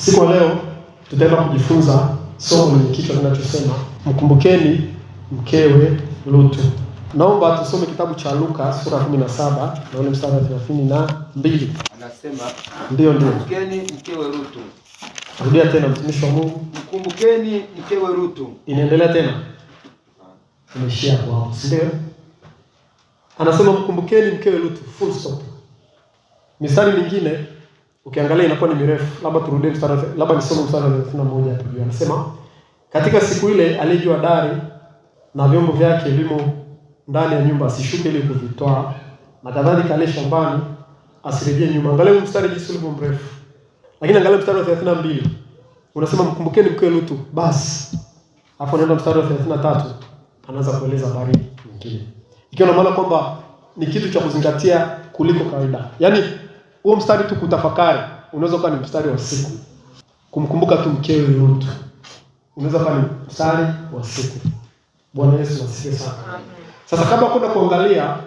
Siku ya leo tutaenda kujifunza somo lenye kichwa kinachosema mkumbukeni mkewe Lutu. Naomba tusome kitabu cha Luka sura 17 na ule mstari wa 32. Anasema Ndio. Mkumbukeni mkewe Lutu. Rudia tena mtumishi wa Mungu. Mkumbukeni mkewe Lutu. Inaendelea tena. Tumeshia kwao, si ndio? Anasema mkumbukeni mkewe Lutu, full stop. Mistari mingine ukiangalia inakuwa ni mirefu. Labda turudie mstari, labda nisome mstari wa 31 hapo. Anasema katika siku ile alijua dari na vyombo vyake vimo ndani ya nyumba, asishuke ili kuvitoa, na kadhalika ale shambani asirejee nyuma. Angalia mstari jinsi ulivyo mrefu. Lakini angalia mstari wa 32. Unasema mkumbukeni mkewe Lutu. Basi hapo nenda mstari wa 33, anaanza kueleza habari nyingine. Ikiwa na maana kwamba ni kitu cha kuzingatia kuliko kawaida. Yaani huo mstari tu kutafakari, unaweza kuwa ni mstari wa siku. Kumkumbuka tu mkewe Lutu, unaweza kuwa ni mstari wa siku. Bwana Yesu asifiwe sana. Sasa kabla kwenda kuangalia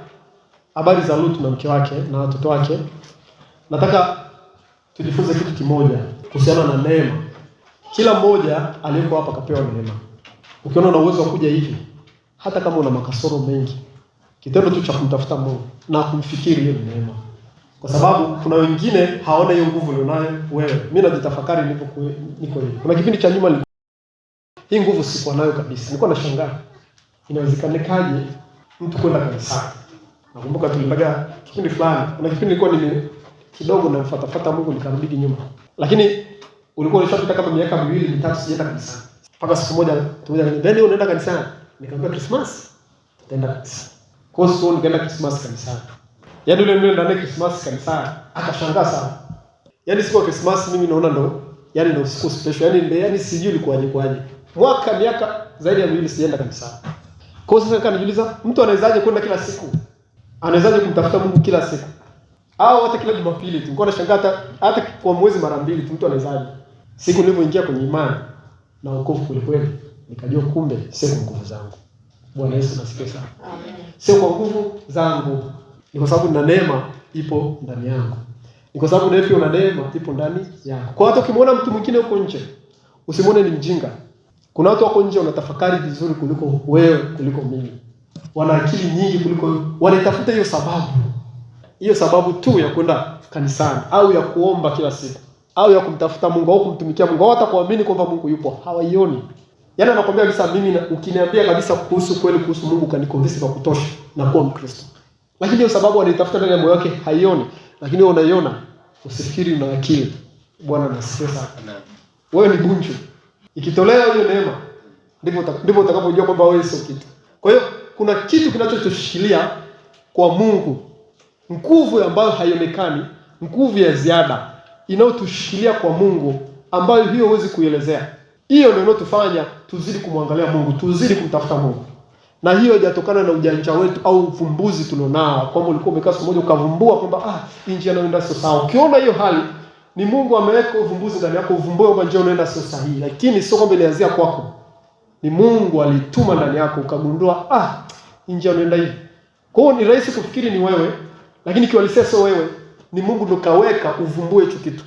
habari za Lutu na mke wake na watoto wake, nataka tujifunze kitu kimoja kuhusiana na neema. Kila mmoja aliyeko hapa kapewa neema. Ukiona una uwezo wa kuja hivi, hata kama una makasoro mengi, kitendo tu cha kumtafuta Mungu na kumfikiri, hiyo ni neema. Kwa sababu kuna wengine hawana hiyo nguvu ulionayo wewe. Mimi najitafakari niko hivi. Kuna kipindi cha nyuma hii nguvu sikuwa nayo kabisa. Nilikuwa nashangaa inawezekanaje mtu kwenda kanisani. Nakumbuka tulipaga kipindi fulani. Kuna kipindi nilikuwa kidogo namfuata Mungu nikarudi nyuma. Lakini ulikuwa ulishapita kama miaka 2-3 sijaenda kanisani. Mpaka siku moja then unaenda kanisani. Nikamwambia Christmas tutaenda kanisani. Kwa hiyo siku nikaenda Christmas kanisani. Yaani yule ndani Christmas kanisani akashangaa sana. Yaani siku ya Christmas mimi naona ndo siku special. Yaani sijui ilikuwaje. Miaka zaidi ya 2 sijaenda kanisani. Kwa hiyo sasa najiuliza, mtu anawezaje kwenda kila siku? Anawezaje kumtafuta Mungu kila siku? Au hata kila Jumapili tu. Nilikuwa nashangaa hata kwa mwezi mara 2 tu mtu anawezaje? Siku nilipoingia kwenye imani na wokovu kweli, nikajua kumbe sio kwa nguvu zangu. Bwana Yesu asifiwe sana. Amen. Sio kwa nguvu zangu. Ni kwa sababu na neema ipo ndani yangu. Ni kwa sababu na neema ipo ndani yako. Kwa hata ukimwona mtu mwingine huko nje, usimwone ni mjinga. Kuna watu wako nje wanatafakari vizuri kuliko wewe, kuliko mimi. Wana akili nyingi kuliko, wanatafuta hiyo sababu. Hiyo sababu tu ya kwenda kanisani au ya kuomba kila siku au ya kumtafuta Mungu au kumtumikia Mungu au hata kuamini kwamba Mungu yupo, hawaioni. Yaani anakuambia kabisa mimi ukiniambia kabisa kuhusu kweli kuhusu Mungu kanikonvince kwa kutosha na kuwa Mkristo. Lakini hiyo sababu anaitafuta ndani ya moyo wake haioni, lakini wewe unaiona. Usifikiri una akili. Bwana asifiwe sana. Wewe ni bunju. Ikitolewa hiyo neema, ndipo utakapojua kwamba wewe sio kitu. Kwa hiyo kuna kitu kinachotushikilia kwa Mungu, nguvu ambayo haionekani, nguvu ya ziada inayotushikilia kwa Mungu, ambayo hiyo huwezi kuielezea. Hiyo ndio inayotufanya tuzidi kumwangalia Mungu, tuzidi kumtafuta Mungu. Na hiyo haijatokana na ujanja wetu au uvumbuzi tulionao. Kwamba ulikuwa umekaa siku moja ukavumbua kwamba hii njia inayoenda sio sawa. Ukiona hiyo hali, ni Mungu ameweka uvumbuzi ndani yako, uvumbue kwamba njia inayoenda sio sahihi. Lakini sio kwamba ilianzia kwako. Ni Mungu alituma ndani yako ukagundua hii njia inayoenda hivi. Kwa hiyo ni rahisi kufikiri ni wewe, lakini kiuhalisia sio wewe. Ni Mungu ndo kaweka uvumbue hicho kitu.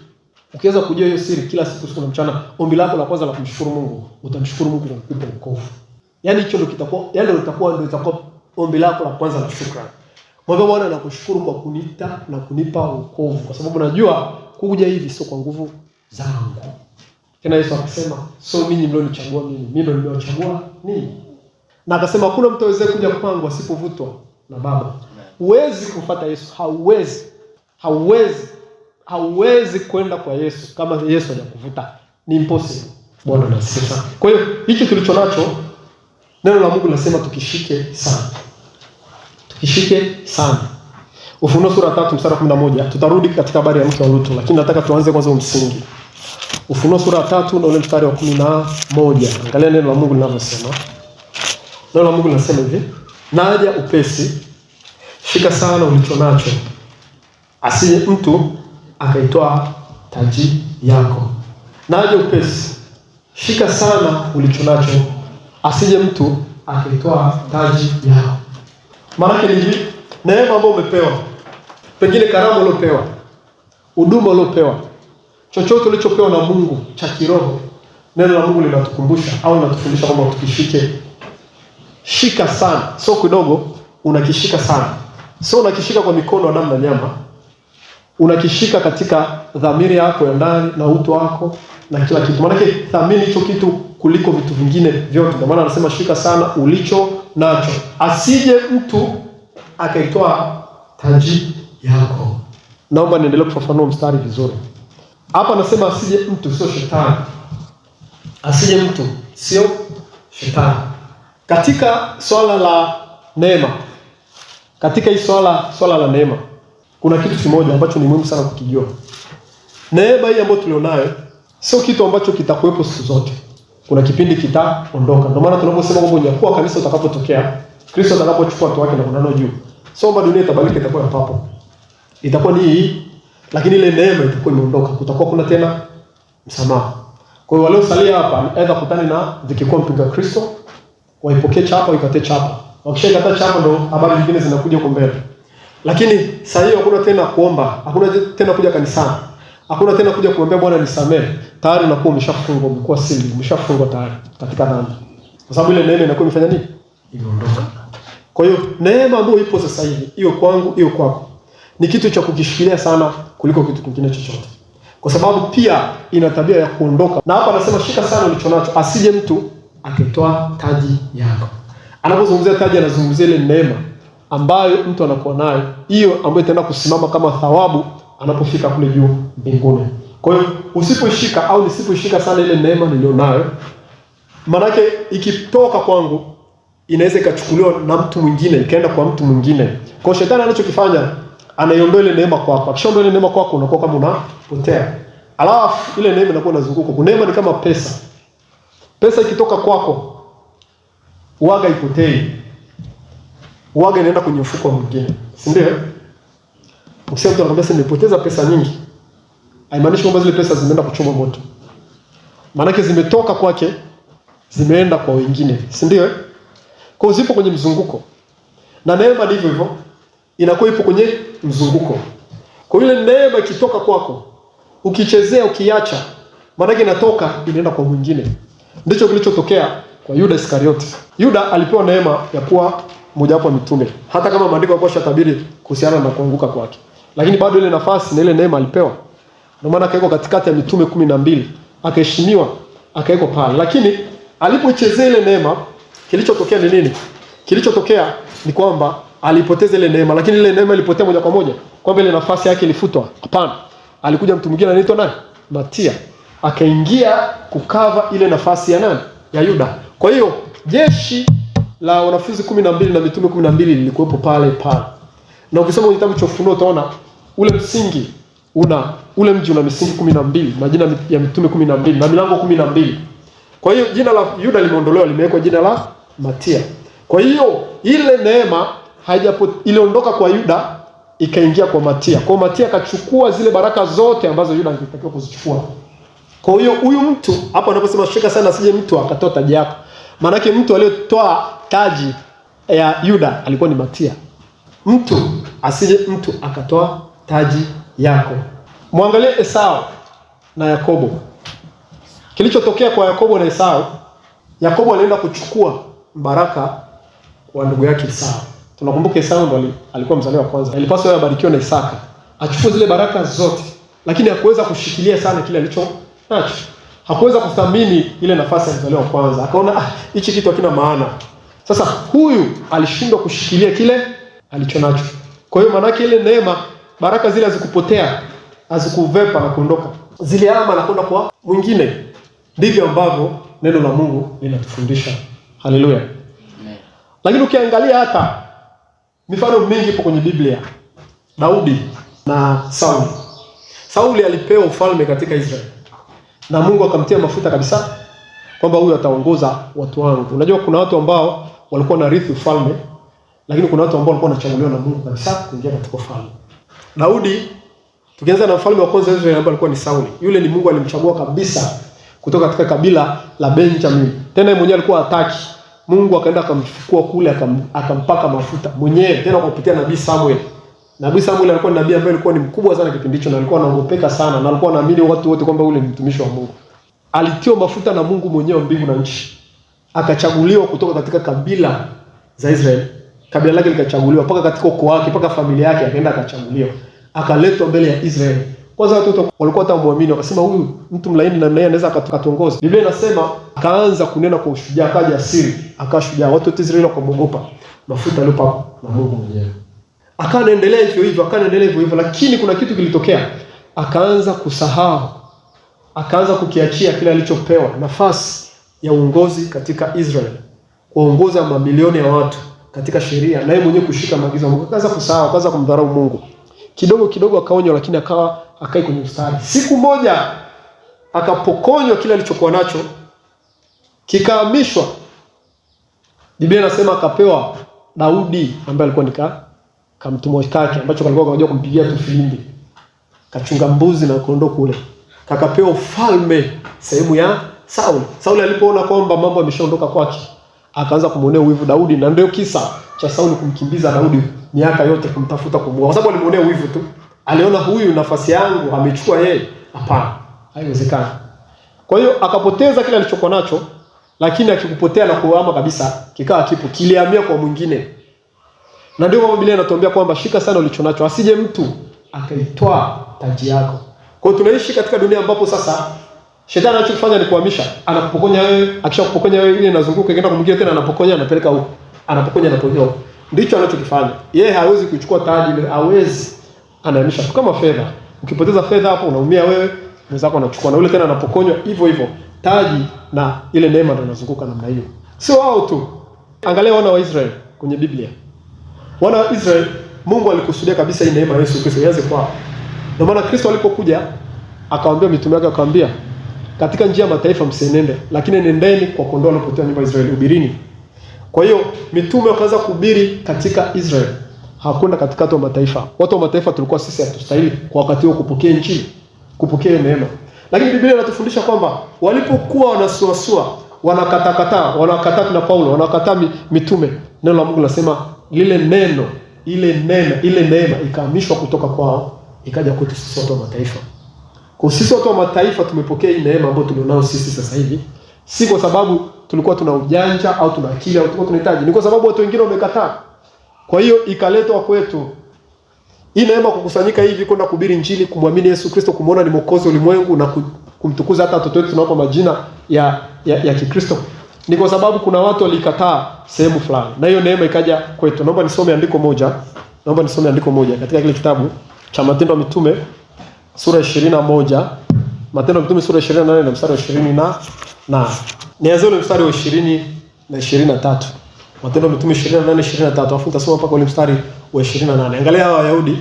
Ukiweza kujua hiyo siri kila siku usiku na mchana, ombi lako la kwanza la kumshukuru Mungu, utamshukuru Mungu kwa kukupa wokovu. Yaani hicho ndio itakuwa ombi lako la kwanza la shukrani. Mwambie Bwana nakushukuru kwa kuniita na kunipa wokovu, kwa sababu najua kuja hivi sio kwa nguvu zangu. Tena Yesu akasema, "So mimi mlionichagua mimi ndio nimewachagua ninyi." Na akasema hakuna mtu aweze kuja kwangu asipovutwa na Baba. Huwezi kufuata Yesu, hauwezi kwenda kwa Yesu kama Yesu hajakuvuta. Ni impossible. Bwana asifiwe. Kwa hiyo hicho tulicho nacho, neno la Mungu linasema tukishike sana. Tukishike sana. Ufunuo sura 3 mstari wa 11. Tutarudi katika habari ya mke wa Lutu, lakini nataka tuanze kwanza msingi. Ufunuo sura 3 na ule mstari wa 11. Angalia neno la Mungu linavyosema. Neno la Mungu linasema hivi: "Naja upesi, shika sana ulicho nacho, asije mtu akaitoa taji yako." Naja upesi, shika sana ulicho nacho, asije mtu akaitoa taji yako. Maana ni neema ambayo umepewa, pengine karama uliopewa, huduma uliopewa, chochote ulichopewa na Mungu cha kiroho, neno la Mungu linatukumbusha au linatufundisha kwamba tukishike. Shika sana, sio kidogo, unakishika sana. Sio unakishika kwa mikono ya damu na nyama. Unakishika katika dhamiri yako ya ndani na utu wako na kila kitu. Maana yake thamini hicho kitu kuliko vitu vingine vyote. Kwa maana anasema shika sana ulicho nacho, asije mtu akaitoa taji yako. Naomba niendelee kufafanua mstari vizuri. Hapa anasema asije mtu, sio shetani. Asije mtu, sio shetani. Katika swala la neema, katika hii swala la neema, kuna kitu kimoja ambacho ni muhimu sana kukijua. Neema hii ambayo tulionayo sio kitu ambacho kitakuwepo siku zote. Kuna kipindi kitaondoka. Ndio maana tunaposema kwamba unyakuo kanisa utakapotokea, Kristo atakapochukua watu wake na kunano juu, sio kwamba dunia itabadilika itakuwa papo. Itakuwa ni hii, lakini ile neema itakuwa imeondoka. Kutakuwa kuna tena msamaha. Kwa hiyo waliosalia hapa aidha kutani na vikikuwa mpinga Kristo, waipokee chapa, ikate chapa. Wakishakata chapa ndo habari nyingine zinakuja huko mbele. Lakini sasa hiyo hakuna tena kuomba, hakuna tena kuja kanisani. Hakuna tena kuja kuombea Bwana nisamehe. Tayari unakuwa umeshafungwa, umekuwa sili, umeshafungwa tayari katika dhambi. Kwa sababu ile neema inakuwa imefanya nini? Imeondoka. Kwa hiyo neema ambayo ipo sasa hivi, hiyo kwangu, hiyo kwako, ni kitu cha kukishikilia sana kuliko kitu kingine chochote. Kwa sababu pia ina tabia ya kuondoka. Na hapa anasema shika sana ulichonacho, asije mtu akitoa taji yako. Anapozungumzia taji anazungumzia ile neema ambayo mtu anakuwa nayo, hiyo ambayo itaenda kusimama kama thawabu anapofika kule juu mbinguni. Kwa hiyo usipoishika au nisipoishika sana ile neema nilionayo, maana yake ikitoka kwangu inaweza ikachukuliwa na mtu mwingine, ikaenda kwa mtu mwingine. Kwa hiyo shetani anachokifanya, anaiondoa ile neema kwako. Akishaondoa ile neema kwako, unakuwa kama unapotea. Alafu ile neema inakuwa inazunguka. Kwa neema ni kama pesa. Pesa ikitoka kwako, uaga ipotei. Uaga inaenda kwenye mfuko mwingine. Si ndio? Ukisema mtu anakuambia nimepoteza pesa nyingi, haimaanishi kwamba zile pesa zimeenda kuchoma moto. Maana yake zimetoka kwake, zimeenda kwa wengine. Si ndio? Kwa hiyo zipo kwenye mzunguko. Na neema ndivyo hivyo, inakuwa ipo kwenye mzunguko. Kwa hiyo ile neema ikitoka kwako, ukichezea, ukiacha, maana yake inatoka inaenda kwa mwingine. Ndicho kilichotokea kwa Yuda Iskarioti. Yuda alipewa neema ya kuwa mmoja wapo wa mitume. Hata kama maandiko yalikuwa yashatabiri kuhusiana na kuanguka kwake. Lakini bado ile nafasi na ile neema alipewa. Ndio maana akawekwa katikati ya mitume 12, akaheshimiwa, akawekwa pale. Lakini alipochezea ile neema, kilichotokea ni nini? Kilichotokea ni kwamba alipoteza ile neema, lakini ile neema ilipotea moja kwa moja. Kwamba ile nafasi yake ilifutwa. Hapana. Alikuja mtu mwingine anaitwa nani? Matia. Akaingia kukava ile nafasi ya nani? Ya Yuda. Kwa hiyo jeshi la wanafunzi 12 na mitume 12 lilikuwepo pale. Na ukisoma kwenye kitabu cha Ufunuo utaona ule msingi ule mji una misingi 12, majina ya mitume 12 na milango 12. Kwa hiyo jina la Yuda limeondolewa, limewekwa jina la Matia. Kwa hiyo ile neema iliondoka kwa Yuda ikaingia kwa Matia. Kwa Matia akachukua zile baraka zote ambazo Yuda alitakiwa kuzichukua. Kwa hiyo huyu mtu hapa anaposema shika sana asije mtu akatoa taji yako, maana yake mtu aliyotoa taji ya Yuda alikuwa ni Matia. Mtu asije mtu akatoa taji yako. Muangalie Esau na Yakobo. Kilichotokea kwa Yakobo na Esau, Yakobo alienda kuchukua baraka wa ndugu yake Esau. Tunakumbuka Esau ndo alikuwa mzaliwa wa kwanza. Alipaswa abarikiwe na Isaka. Achukue zile baraka zote, lakini hakuweza kushikilia sana kile alicho nacho. Hakuweza kuthamini ile nafasi ya mzaliwa wa kwanza. Akaona hichi kitu hakina maana. Sasa huyu alishindwa kushikilia kile alicho nacho. Kwa hiyo maana yake ile neema, baraka zile hazikupotea, hazikuvepa na kuondoka. Zile ama na kwenda kwa mwingine. Ndivyo ambavyo neno la Mungu linatufundisha. Haleluya. Amen. Lakini ukiangalia hata mifano mingi ipo kwenye Biblia. Daudi na Sauli. Sauli alipewa ufalme katika Israeli. Na Mungu akamtia mafuta kabisa kwamba huyu ataongoza watu wangu. Unajua kuna watu ambao walikuwa na rithi ufalme, lakini kuna watu ambao walikuwa wanachaguliwa na Mungu kabisa kuingia katika ufalme. Daudi, tukianza na mfalme wa kwanza Israeli ambaye alikuwa ni Sauli. Yule ni Mungu alimchagua kabisa kutoka katika kabila la Benjamin. Tena yeye mwenyewe alikuwa hataki. Mungu akaenda akamchukua kule akampaka mafuta mwenyewe tena kupitia nabii Samuel. Nabii Samuel alikuwa ni nabii ambaye alikuwa ni mkubwa sana kipindi hicho, na alikuwa anaogopeka sana, na alikuwa anaamini watu wote kwamba ule ni mtumishi wa Mungu. Alitiwa mafuta na Mungu mwenyewe mbingu na nchi. Akachaguliwa kutoka katika kabila za Israeli. Kabila lake likachaguliwa mpaka katika ukoo wake, mpaka familia yake akaenda akachaguliwa. Akaletwa mbele ya Israeli. Kwanza watoto walikuwa hata muamini, wakasema huyu mtu mlaini na naye anaweza akatuongoza. Biblia inasema akaanza kunena kwa ushujaa, akaja asiri, akawa shujaa. Watu wa Israeli wakamogopa. Mafuta aliyopakwa na Mungu mwenyewe. Akaendelea hivyo hivyo, lakini kuna kitu kilitokea. Akaanza kusahau. Akaanza kukiachia kile alichopewa, nafasi ya uongozi katika Israeli. Kuongoza mamilioni ya watu katika sheria, na yeye mwenyewe kushika maagizo ya Mungu. Akaanza kusahau, akaanza kumdharau Mungu. Kidogo kidogo akaonywa, lakini akai kwenye mstari. Siku moja akapokonywa kile alichokuwa nacho, kikahamishwa. Biblia inasema akapewa Daudi ambaye alikuwa kamtumwa kake, ambacho alikuwa anajua kumpigia tu filimbi. Kachunga mbuzi na kondoo kule. Kakapewa ufalme sehemu ya Sauli. Sauli alipoona kwamba mambo yameshaondoka kwake, akaanza kumuonea wivu Daudi, na ndio kisa cha Sauli kumkimbiza Daudi miaka yote kumtafuta kumuua. Kwa sababu alimuonea wivu tu. Aliona huyu nafasi yangu amechukua yeye. Hapana, haiwezekani. Kwa hiyo akapoteza kile alichokuwa nacho, lakini akikupotea na kuhama kabisa, kikawa kipo, kilihamia kwa mwingine. Na ndio Biblia inatuambia kwamba shika sana ulichonacho, asije mtu akaitoa taji yako. Kwa hiyo tunaishi katika dunia ambapo sasa shetani anachofanya ni kuhamisha. Anakupokonya wewe, akishakupokonya wewe ile inazunguka inaenda kwa mwingine tena, anapokonya anapeleka huko. Anapokonya huko. Ndicho anachokifanya. Yeye hawezi kuchukua taji ile, hawezi. Anahamisha kama fedha. Ukipoteza fedha hapo unaumia wewe, mwenzako anachukua, na yule tena anapokonywa hivyo hivyo. Taji na ile neema ndio inazunguka namna hiyo. Sio wao tu. Angalia wana wa Israeli kwenye Biblia. Wana wa Israeli, Mungu alikusudia kabisa hii neema Yesu Kristo ianze kwao. Ndio maana Kristo alipokuja akawaambia mitume wake, akawaambia katika njia ya mataifa msienende, lakini nendeni kwa kondoo walipotea nyumba ya Israeli, hubirini. Kwa hiyo mitume wakaanza kuhubiri katika Israeli. Hakuna katika watu wa mataifa. Watu wa mataifa tulikuwa sisi hatustahili kwa wakati huo kupokea injili, kupokea neema. Lakini Biblia inatufundisha kwamba walipokuwa wanasuasua, wanakataa na Paulo, wanakataa mitume, neno la Mungu linasema lile neno, ile neema ikahamishwa kutoka kwao ikaja kwetu sisi watu wa mataifa. Kwa sisi watu wa mataifa tumepokea hii neema ambayo tulionao sisi sasa hivi, si kwa sababu tulikuwa tuna ujanja au tuna akili au tulikuwa tunahitaji, ni kwa sababu watu wengine wamekataa. Kwa hiyo ikaletwa kwetu hii neema kukusanyika hivi kwenda kuhubiri injili, kumwamini Yesu Kristo, kumuona ni mwokozi ulimwengu na kumtukuza. Hata watoto wetu tunawapa majina ya Kikristo. Ni kwa sababu kuna watu walikataa sehemu fulani, na hiyo neema ikaja kwetu. Naomba nisome andiko moja katika kile kitabu cha Matendo ya Mitume sura 21. Matendo ya Mitume sura 28 na mstari wa 20 na nianze ule mstari wa 20 na 23. Matendo ya Mitume 28:23. Afu nitasoma mpaka ule mstari wa 28. Angalia hao Wayahudi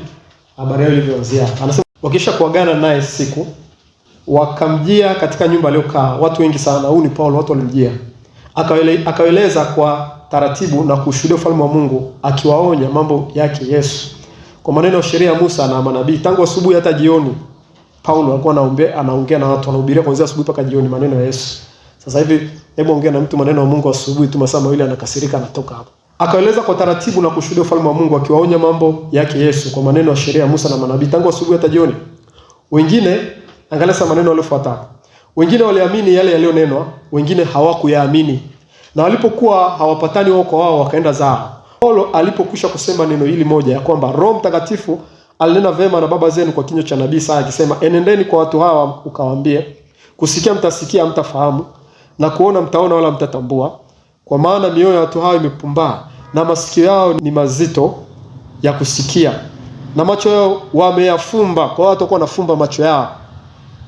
habari yao ilivyoanzia. Anasema wakisha kuagana naye siku, wakamjia katika nyumba aliyokaa watu wengi sana. Huu ni Paulo, watu walimjia. Akaeleza kwa taratibu na kushuhudia ufalme wa Mungu, akiwaonya mambo yake Yesu kwa maneno ya sheria ya Musa na manabii. Tangu asubuhi hata jioni Paulo alikuwa anaongea na watu, anahubiria kuanzia asubuhi mpaka jioni maneno ya Yesu. Sasa hivi hebu ongea na mtu maneno ya Mungu asubuhi tu masaa mawili anakasirika, anatoka hapo. Akaeleza kwa taratibu na kushuhudia ufalme wa Mungu, akiwaonya mambo yake Yesu kwa maneno ya sheria ya Musa na manabii, tangu asubuhi hata jioni. Wengine, angalia sasa maneno yaliyofuata. Wengine waliamini yale yaliyonenwa, wengine hawakuyaamini. Na walipokuwa hawapatani wao kwa wao, wakaenda zao. Paulo alipokwisha kusema neno hili moja, ya kwamba Roho Mtakatifu alinena vema na baba zenu kwa kinywa cha nabii Isaya akisema, enendeni kwa watu hawa ukawaambie, kusikia mtasikia hamtafahamu, na kuona mtaona wala mtatambua, kwa maana mioyo ya watu hawa imepumbaa, na masikio yao ni mazito ya kusikia, na macho yao wameyafumba. Kwa watu wako wanafumba macho yao,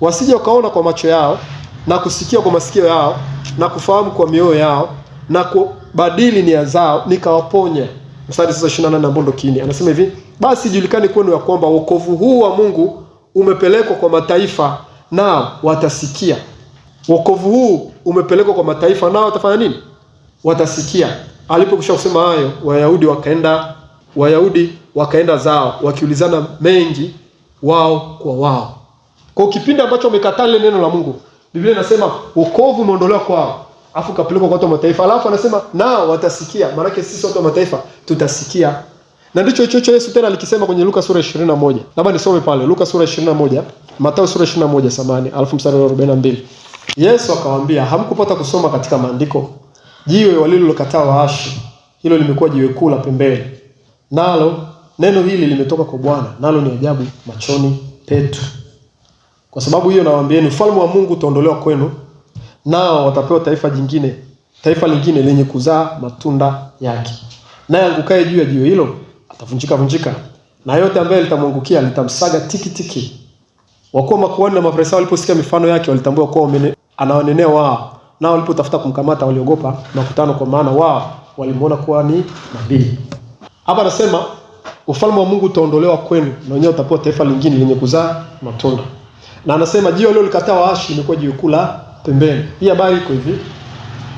wasije wakaona kwa macho yao, na kusikia kwa masikio yao, na kufahamu kwa mioyo yao, na kubadili nia zao nikawaponya. Mstari sasa 28 Mbondo Kini anasema hivi, basi julikani kwenu ya kwamba wokovu huu wa Mungu umepelekwa kwa mataifa, nao watasikia. Wokovu huu umepelekwa kwa mataifa, nao watafanya nini? Watasikia. Alipokwisha kusema hayo, Wayahudi wakaenda zao, wakiulizana mengi wao kwa wao. Kwa kipindi ambacho wamekataa ile neno la Mungu, Biblia inasema wokovu umeondolewa kwao, afu kapelekwa kwa watu wa mataifa. Alafu anasema nao watasikia. Maana sisi watu wa mataifa tutasikia. Na ndicho hicho Yesu tena alikisema kwenye Luka sura 21. Labda nisome pale Luka sura 21, Mathayo sura 21 samani, alafu mstari wa 42. Yesu akawaambia, hamkupata kusoma katika maandiko, jiwe walilokataa waashi, hilo limekuwa jiwe kuu la pembeni. Nalo neno hili limetoka kwa Bwana, nalo ni ajabu machoni petu. Kwa sababu hiyo nawaambieni, ufalme wa Mungu utaondolewa kwenu, nao watapewa taifa lingine lenye kuzaa matunda yake. Naye angukaye juu ya jiwe hilo atavunjika, na yote ambaye litamwangukia litamsaga tiki. Wakuu makuhani na Mafarisayo waliposikia mifano yake walitambua kuwa anawanenea wao, nao walipotafuta kumkamata waliogopa makutano, kwa maana wao walimuona kuwa ni nabii. Hapa anasema ufalme wa Mungu utaondolewa kwenu, na wenyewe utapewa taifa lingine lenye kuzaa matunda. Na anasema jiwe lile likataa waashi limekuwa jiwe kuu la pembeni. Hii habari iko hivi,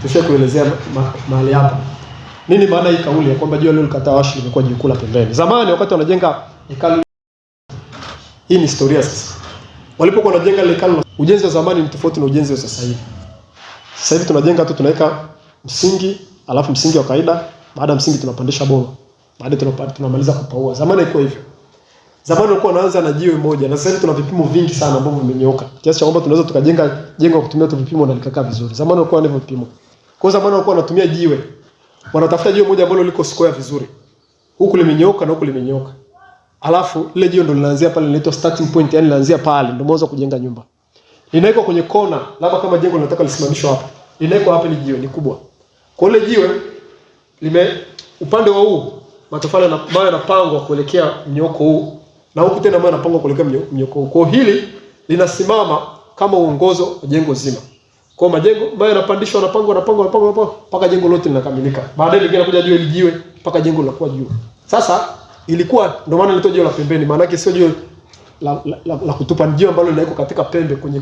tushakuelezea mahali hapa. Nini maana hii kauli ya kwamba jiwe lile likataa waashi limekuwa jiwe kuu la pembeni? Zamani wakati wanajenga hekalu, hii ni historia sasa. Walipokuwa wanajenga hekalu, ujenzi wa zamani ni tofauti na ujenzi wa sasa hivi. Sasa hivi tunajenga tu, tunaweka msingi, alafu msingi wa kawaida, baada ya msingi tunapandisha boma. Baada tunamaliza kupaua. Zamani ilikuwa hivyo. Zamani walikuwa wanaanza na jiwe moja, na sasa hivi tuna vipimo vingi sana ambavyo vimenyooka. Kiasi cha kwamba tunaweza tukajenga jengo kutumia tu vipimo na likakaa vizuri. Zamani walikuwa na vipimo. Kwa zamani walikuwa wanatumia jiwe. Wanatafuta jiwe moja ambalo liko square vizuri. Huku limenyooka na huku limenyooka. Alafu ile jiwe ndo linaanzia pale, linaitwa starting point, yani linaanzia pale ndio mwanzo kujenga nyumba. Linawekwa kwenye kona, labda kama jengo linataka lisimamishwe hapa. Linawekwa hapa, ile jiwe ni kubwa. Kwa ile jiwe upande wa huu matofali na mawe yanapangwa kuelekea mnyoko huu, na huku tena mawe yanapangwa kuelekea mnyoko huu. Kwa hili linasimama kama uongozo wa jengo zima. Kwa majengo mawe yanapandishwa, yanapangwa mpaka jengo lote linakamilika. Baadaye lingine kuja jiwe mpaka jengo linakuwa juu. Sasa ilikuwa ndio maana lilitoa jiwe la pembeni, maana yake sio jiwe la kutupa, jiwe ambalo linawekwa katika pembe kwenye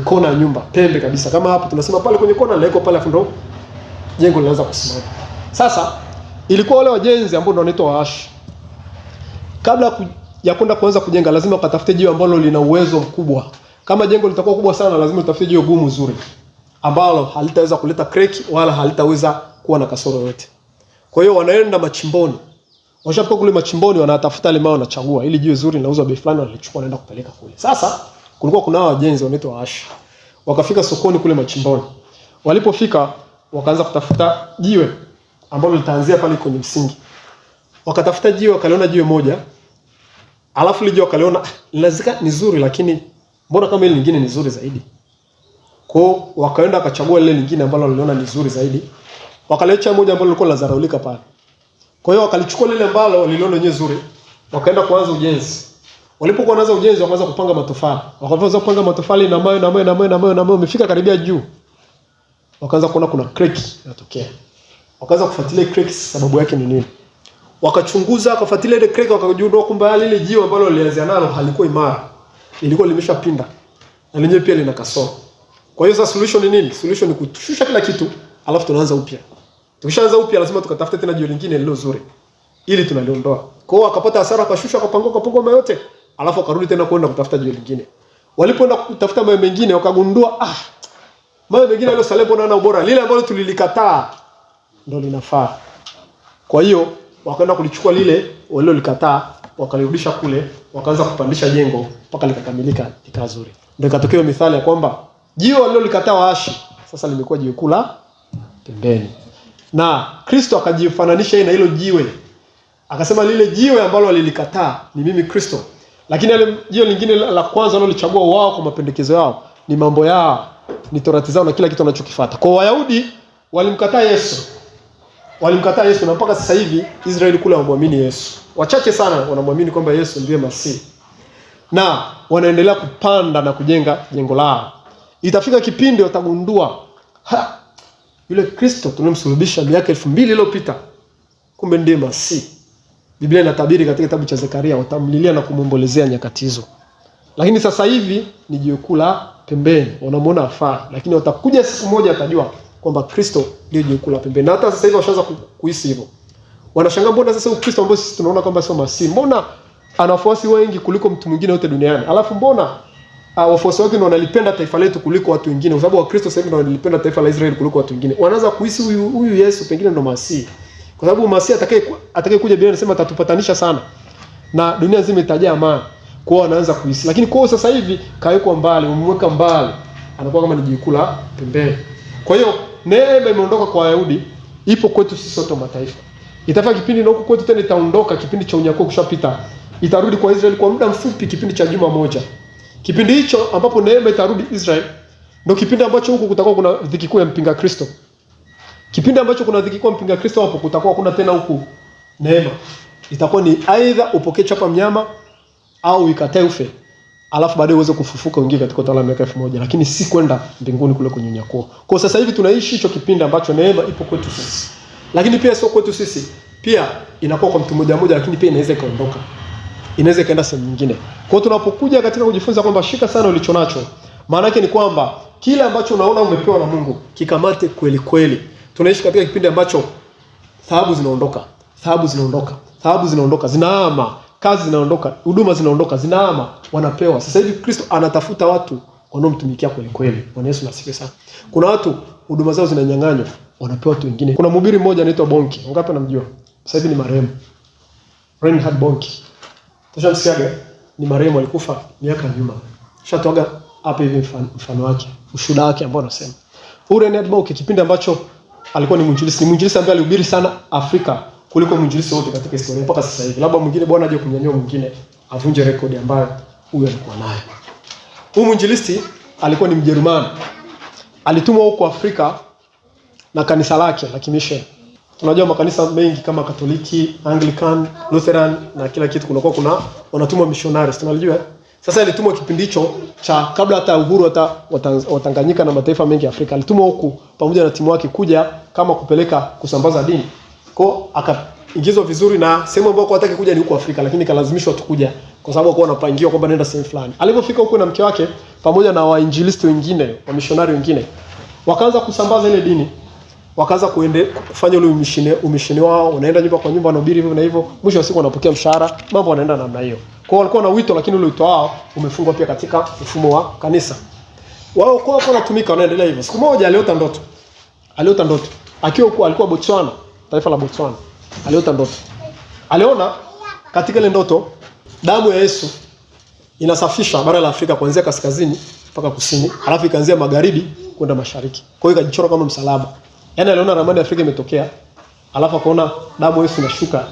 kona ya nyumba, pembe kabisa. Kama hapo tunasema pale kwenye kona linawekwa pale, afu ndo jengo linaanza kusimama. Sasa ilikuwa wale wajenzi ambao ndio wanaitwa waashi, kabla ya kwenda kuanza kujenga lazima wakatafute jiwe ambalo lina uwezo mkubwa. Kama jengo litakuwa kubwa sana, lazima utafute jiwe gumu zuri ambalo halitaweza kuleta crack wala halitaweza kuwa na kasoro yote. Kwa hiyo wanaenda machimboni. Washafika kule machimboni, wanatafuta ile mawe, wanachagua ili jiwe zuri linauzwa bei fulani, wanalichukua naenda kupeleka kule. Sasa kulikuwa kuna wajenzi wanaitwa waashi. Wakafika sokoni kule machimboni. Walipofika wakaanza kutafuta jiwe ambalo litaanzia pale kwenye msingi. Wakatafuta jiwe, wakaliona jiwe moja. Alafu lije wakaliona linazika ni zuri, lakini mbona kama ile lingine ni zuri zaidi. Kwa wakaenda wakachagua ile lingine ambalo waliona ni zuri zaidi. Wakaleta moja ambalo lilikuwa lazaraulika pale. Kwa hiyo wakalichukua lile ambalo waliona yenyewe zuri. Wakaenda kuanza ujenzi. Walipokuwa wanaanza ujenzi, wakaanza kupanga matofali. Wakaanza kupanga matofali na mawe, umefika karibia juu. Wakaanza kuona kuna crack inatokea. Wakaanza kufuatilia crack, sababu yake ni nini? Wakachunguza, wakafuatilia ile crack, wakagundua kwamba lile jiwe ambalo walianzia nalo halikuwa imara. Lilikuwa limeshapinda. Na lenyewe pia lina kasoro. Kwa hiyo sasa solution ni nini? Solution ni kushusha kila kitu, alafu tunaanza upya. Tukishaanza upya lazima tukatafute tena jiwe lingine lilo zuri ili tunaliondoa. Kwa hiyo akapata hasara, akashusha, akapangua mawe yote, alafu akarudi tena kwenda kutafuta jiwe lingine. Walipoenda kutafuta mawe mengine wakagundua mawe mengine yale salebo na ubora, lile ambalo tulilikataa ndio linafaa. Kwa hiyo wakaenda kulichukua lile walilolikataa, wakalirudisha kule, wakaanza kupandisha jengo mpaka likakamilika, likawa zuri. Ndio ikatokea mithali ya kwamba jiwe walilolikataa waashi sasa limekuwa jiwe kuu la pembeni. Na Kristo akajifananisha na hilo jiwe. Akasema lile jiwe ambalo walilikataa ni mimi Kristo. Lakini ile jiwe lingine la kwanza walilolichagua wao kwa mapendekezo yao ni mambo yao, ni torati zao na kila kitu wanachokifuata. Kwa Wayahudi walimkataa Yesu. Walimkataa Yesu, na mpaka sasa hivi Israeli kule hawamwamini Yesu. Wachache sana wanamwamini kwamba Yesu ndiye Masihi. Na wanaendelea kupanda na kujenga jengo lao. Itafika kipindi watagundua yule Kristo tulimsulubisha miaka 2000 iliyopita kumbe ndiye Masihi. Biblia inatabiri katika kitabu cha Zekaria watamlilia na kumombolezea nyakati hizo. Lakini sasa hivi ni jiwe kuu la pembeni, wanamuona afaa, lakini watakuja siku moja atajua kwamba Kristo ndiye jiwe kuu la pembeni. Na hata sasa hivi washaanza kuhisi hivyo. Wanashangaa mbona sasa Kristo ambaye sisi tunaona kwamba sio Masihi, mbona ana wafuasi wengi kuliko mtu mwingine yote duniani? Alafu mbona wafuasi wake ndio wanalipenda taifa letu kuliko watu wengine, kwa sababu Wakristo sasa hivi ndio wanalipenda taifa la Israeli kuliko watu wengine. Wanaanza kuhisi huyu Yesu pengine ndo Masihi. Kwa sababu Masihi atakayekuja Biblia inasema atatupatanisha sana. Na dunia nzima itajaa amani. Kwa hiyo anaanza kuhisi. Lakini kwa sasa hivi kawekwa mbali, umemweka mbali. Anakuwa kama ni jikula pembeni. Kwa hiyo neema imeondoka kwa Wayahudi, ipo kwetu sisi wote mataifa. Itafika kipindi na huko kwetu tena itaondoka, kipindi cha unyakuo kushapita. Itarudi kwa Israeli kwa muda mfupi, kipindi cha juma moja. Kipindi hicho ambapo neema itarudi Israeli, ndio kipindi ambacho huko kutakuwa kuna dhiki kuu ya mpinga Kristo. Kipindi ambacho kuna dhiki kuu ya mpinga Kristo, hapo kutakuwa kuna tena huku neema. Itakuwa ni aidha upokee chapa mnyama au ikatae ufe. Alafu baadaye uweze kufufuka uingie katika utawala wa miaka 1000, lakini si kwenda mbinguni kule kwenye unyakuo. Kwa sasa hivi tunaishi hicho kipindi ambacho neema ipo kwetu sisi. Lakini pia sio kwetu sisi. Pia inakuwa kwa mtu mmoja mmoja, lakini pia inaweza ikaondoka. Inaweza ikaenda sehemu nyingine. Kwa hiyo tunapokuja katika kujifunza kwamba shika sana ulicho nacho, maana yake ni kwamba kile ambacho unaona umepewa na Mungu kikamate kweli kweli. Tunaishi katika kipindi ambacho thawabu zinaondoka, zinahama, kazi zinaondoka, huduma zinaondoka, zinahama, wanapewa. Sasa hivi Kristo anatafuta watu wanaomtumikia kweli kweli. Bwana Yesu asifiwe sana. Kuna watu huduma zao zinanyang'anywa, wanapewa watu wengine. Kuna mhubiri mmoja anaitwa Bonki. Wangapi namjua? Sasa hivi ni marehemu. Reinhard Bonki. Tunamsikiaga, ni marehemu, alikufa miaka nyuma. Shatoaga hapa hivi mfano wake, ushuhuda wake ambao anasema. Reinhard Bonki kipindi ambacho alikuwa ni mwinjilisti ambaye alihubiri sana Afrika kuliko mwinjilisti wote katika historia mpaka sasa hivi. Labda mwingine Bwana aje kunyanyua mwingine avunje rekodi ambayo huyu alikuwa nayo. Huyu mwinjilisti alikuwa ni Mjerumani. Alitumwa huko Afrika na kanisa lake la kimisheni. Tunajua makanisa mengi kama Katoliki, Anglican, Lutheran na kila kitu kuna wanatumwa missionaries, tunajua. Sasa alitumwa kipindi hicho cha kabla hata uhuru hata Watanganyika na mataifa mengi ya Afrika. Alitumwa huku pamoja na timu yake kuja kama kupeleka kusambaza dini. Kwa akaingizwa vizuri na sehemu ambayo kwa hataki kuja ni huko Afrika, lakini kalazimishwa tu kuja kwa sababu alikuwa anapangiwa kwamba nenda sehemu fulani. Alipofika huko na mke wake pamoja na wainjilisti wengine, wa missionary wengine, wakaanza kusambaza ile dini. Wakaanza kufanya ule umisheni wao, wanaenda nyumba kwa nyumba, wanahubiri hivyo na hivyo. Mwisho wa siku wanapokea mshahara, mambo yanaenda namna hiyo. Kwa walikuwa na wito, lakini ule wito wao umefungwa pia katika mfumo wa kanisa. Wao kwa wanatumika, wanaendelea hivyo. Siku moja aliota ndoto. Akiwa huko alikuwa Botswana, taifa la Botswana. Aliota ndoto. Aliona katika ile ndoto damu ya Yesu inasafisha bara la Afrika kuanzia kaskazini mpaka kusini, alafu ikaanzia magharibi kwenda mashariki. Kwa hiyo ikajichora kama msalaba. Yaani aliona ramani ya Afrika imetokea, alafu akaona damu Yesu inashuka,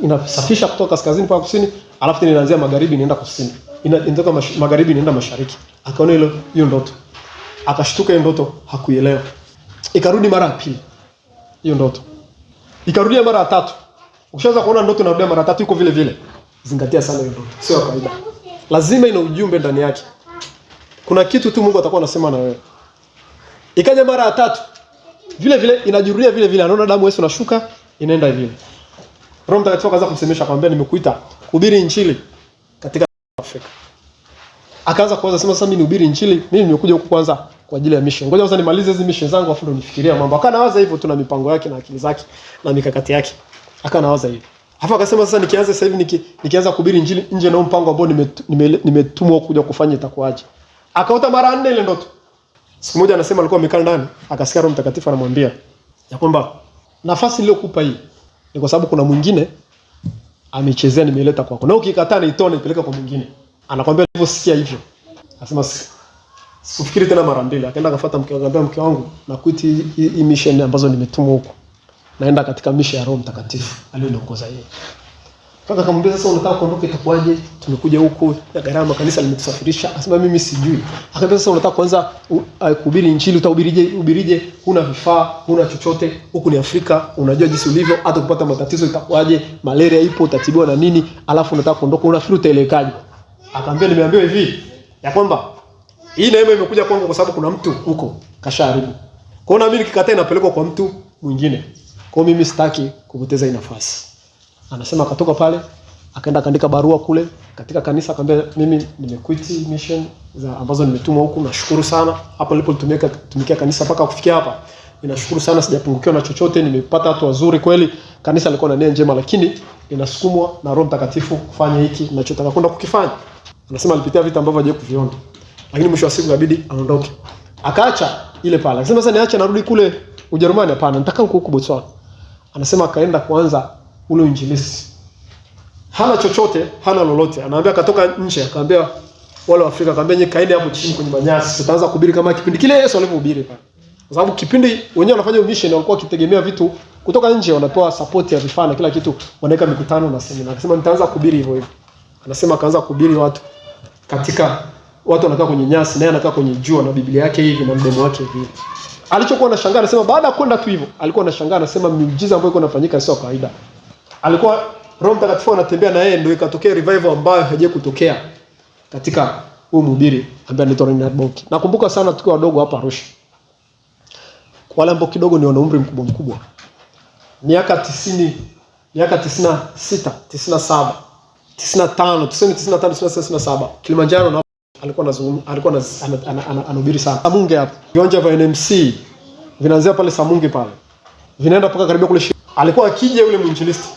inasafisha kutoka kaskazini mpaka kusini, alafu tena inaanzia magharibi inaenda kusini. Inatoka magharibi inaenda mashariki. Akaona hiyo ndoto. Akashtuka hiyo ndoto, hakuielewa. Ikarudi mara ya pili. Hiyo ndoto. Ikarudia mara ya tatu. Ukishaanza kuona ndoto inarudia mara ya tatu iko vile vile, zingatia sana hiyo ndoto. Sio kawaida. Lazima ina ujumbe ndani yake. Kuna kitu tu Mungu atakuwa anasema na wewe. Ikaja mara ya tatu. Vile vile inajirudia vile vile, anaona damu Yesu inashuka, inaenda vile. Roho Mtakatifu akaanza kumsemesha, akamwambia nimekuita kuhubiri injili katika Afrika. Akaanza kuanza sema sasa mimi nihubiri injili, mimi nimekuja huku kwanza kwa ajili ya mission. Ngoja kwanza nimalize hizo mission zangu afu ndo nifikiria mambo. Akanawaza hivyo, tuna mipango yake na akili zake na mikakati yake. Akanawaza hivyo. Afu akasema sasa nikianza sasa hivi nikianza kuhubiri injili nje na mpango ambao nimetumwa kuja kufanya itakuwaje? Akaota mara 4 ile ndoto. Siku moja anasema alikuwa amekaa ndani, akasikia Roho Mtakatifu anamwambia ya kwamba nafasi niliyokupa hii ni kwa sababu kuna mwingine amechezea, nimeleta kwako. Na ukikataa niitoe nipeleka kwa mwingine. Anakuambia hivyo, sikia hivyo. Anasema sifikiri tena mara 2. Akaenda akafuata mke wangu, mke wangu na kuiti hii mission ambazo nimetumwa huko. Naenda katika mission ya Roho Mtakatifu alioniongoza yeye. Kaka akamwambia sasa unataka kuondoka itakuwaje? Tumekuja huku na gharama kanisa limetusafirisha. Akasema mimi sijui. Akamwambia sasa unataka kwanza kuhubiri injili, utahubirije? Huna vifaa, huna chochote. Huku ni Afrika, unajua jinsi ulivyo, hata kupata matatizo itakuwaje? Malaria ipo, utatibiwa na nini? Alafu unataka kuondoka, unafikiri utaelekaje? Akamwambia nimeambiwa hivi ya kwamba hii neema imekuja kwangu kwa sababu kuna mtu huko kashaharibu. Kwa hiyo na mimi nikikataa inapelekwa kwa mtu mwingine. Kwa hiyo mimi sitaki kupoteza hii nafasi. Anasema akatoka pale, akaenda kaandika barua kule katika kanisa, akamwambia mimi nimequit mission ambazo nimetumwa huku, nashukuru sana. Hapo nilipotumikia kanisa mpaka kufikia hapa. Ninashukuru sana, sijapungukiwa na chochote, nimepata watu wazuri kweli. Kanisa liko na nia njema, lakini inasukumwa na Roho Mtakatifu kufanya hiki ninachotaka kwenda kukifanya. Anasema alipitia vita ambavyo hajawahi kuviona. Lakini mwisho wa siku inabidi aondoke. Akaacha ile pale. Akasema sasa niache narudi kule Ujerumani? Hapana, nataka huko Botswana. Anasema akaenda kuanza ule injilisti. Hana chochote, hana lolote. Anaambia akatoka nje, akaambia wale wa Afrika, akaambia nyie kaeni hapo chini kwenye manyasi. Tutaanza kuhubiri kama kipindi kile Yesu alivyohubiri pale. Kwa sababu kipindi wenyewe wanafanya mission walikuwa wakitegemea vitu kutoka nje, wanapewa support ya vifaa na kila kitu, wanaweka mikutano na semina. Akasema nitaanza kuhubiri hivyo hivyo. Anasema akaanza kuhubiri watu katika watu wanakaa kwenye nyasi, naye anakaa kwenye jua na Biblia yake hivi na mdomo wake hivi. Alichokuwa anashangaa, anasema baada ya kwenda tu hivyo, alikuwa anashangaa, anasema miujiza ambayo ilikuwa inafanyika sio kawaida. Alikuwa Roho Mtakatifu anatembea na yeye, ndio ikatokea revival ambayo haijawahi kutokea katika huyu mhubiri ambaye anaitwa Reinhard Bonnke. Nakumbuka sana tukiwa wadogo hapa Arusha. Wale ambao kidogo ni wana umri mkubwa. Miaka 90, miaka 96, 97, 95, tuseme 95, 97. Kilimanjaro na alikuwa anahubiri sana. Samunge hapo. Viwanja vya NMC vinaanzia pale Samunge pale. Vinaenda mpaka karibia kule. Alikuwa akija yule mwinjilisti.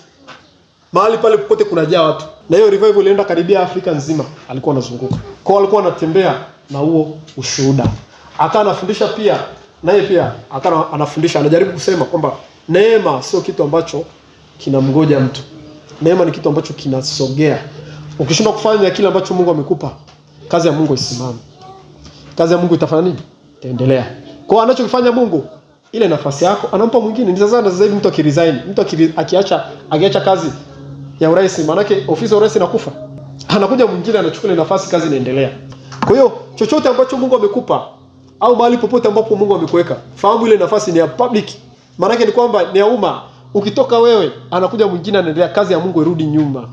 Mahali pale popote kunajaa watu. Na hiyo revival ilienda karibia Afrika nzima. Alikuwa anazunguka. Kwa alikuwa anatembea na huo ushuhuda. Akawa anafundisha pia, naye pia akawa anafundisha, anajaribu kusema kwamba neema sio kitu ambacho kinamgoja mtu. Neema ni kitu ambacho kinasogea. Ukishindwa kufanya kile ambacho Mungu amekupa, kazi ya Mungu isimame. Kazi ya Mungu itafanya nini? Itaendelea. Kwa anachokifanya Mungu, ile nafasi yako anampa mwingine. Ni sasa hivi mtu akiresign, mtu akiacha kazi ya urais, maana yake ofisi ya urais inakufa. Anakuja mwingine anachukua ile nafasi, kazi inaendelea. Kwa hiyo chochote ambacho Mungu amekupa au mahali popote ambapo Mungu amekuweka, fahamu ile nafasi ni ya public. Maana yake ni kwamba ni ya umma. Ukitoka wewe, anakuja mwingine anaendelea, kazi ya Mungu irudi nyuma.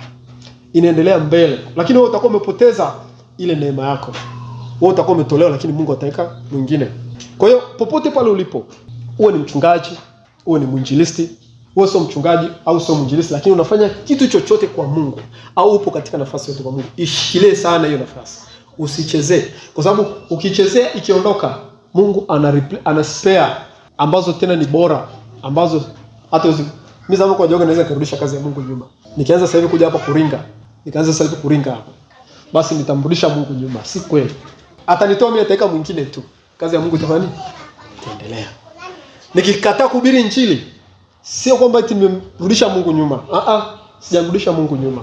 Inaendelea mbele. Lakini wewe utakuwa umepoteza ile neema yako. Wewe utakuwa umetolewa, lakini Mungu ataweka mwingine. Kwa hiyo popote pale ulipo, uwe ni mchungaji, uwe ni mwinjilisti, uwe sio mchungaji au sio mwinjilisti, lakini unafanya kitu chochote kwa Mungu au upo katika nafasi yote kwa Mungu, ishikilie sana hiyo nafasi. Usichezee. Kwa sababu ukichezea ikiondoka, Mungu ana spare ambazo tena ni bora, ambazo hata mimi zangu kwa joga naweza kurudisha kazi ya Mungu nyuma. Nikianza sasa hivi kuja hapa kuringa hapa, basi nitamrudisha Mungu nyuma. Si kweli. Atanitoa mimi, ataweka mwingine tu. Kazi ya Mungu itafanya nini? Itaendelea. Nikikataa kuhubiri injili, sio kwamba eti nimemrudisha Mungu nyuma. Sijamrudisha Mungu nyuma.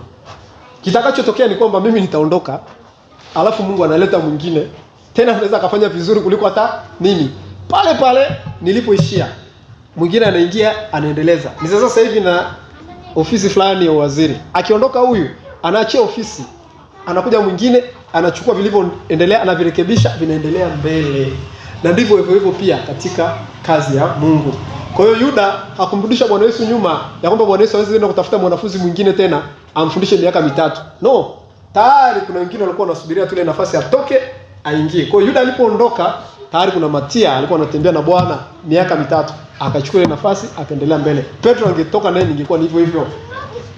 Kitakachotokea ni kwamba mimi nitaondoka, alafu Mungu analeta mwingine. Tena anaweza akafanya vizuri kuliko hata mimi. Pale pale nilipoishia, mwingine anaingia, anaendeleza. Ni sasa hivi na ofisi fulani ya waziri. Akiondoka huyu, anaachia ofisi. Anakuja mwingine, anachukua vilivyoendelea, anavirekebisha, vinaendelea mbele. Na ndivyo hivyo pia katika kazi ya Mungu. Kwa hiyo Yuda hakumrudisha Bwana Yesu nyuma, ya kwamba Bwana Yesu hawezi kwenda kutafuta mwanafunzi mwingine tena amfundishe miaka 3. No. Tayari kuna wengine walikuwa wanasubiria tu ile nafasi atoke aingie. Kwa hiyo Yuda alipoondoka, tayari kuna Matia alikuwa anatembea na Bwana miaka 3. Akachukua ile nafasi, akaendelea mbele. Petro angetoka naye ningekuwa ni hivyo hivyo.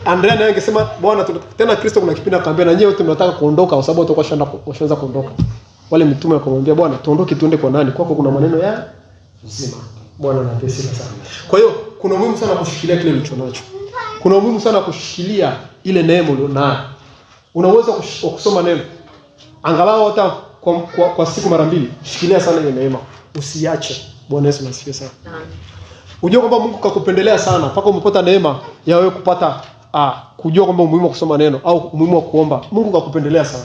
Andrea naye angesema Bwana tena Kristo kuna kipindi akamwambia na nyewe wote mnataka kuondoka kwa sababu watakuwa washaanza kuondoka. Wale mitume wakamwambia Bwana tuondoke tuende kwa nani? Kwako kuna maneno ya uzima. Bwana anapesika sana. Kwa hiyo kuna umuhimu sana kushikilia kile ulicho nacho. Kuna umuhimu sana kushikilia ile neema ulionayo. Unaweza kusoma neno angalau hata kwa siku mara 2. Shikilia sana ile neema. Usiache. Bwana Yesu asifiwe sana. Unajua kwamba Mungu kakupendelea sana mpaka umepata neema ya wewe kupata kujua kwamba umuhimu wa kusoma neno au umuhimu wa kuomba. Mungu kakupendelea sana.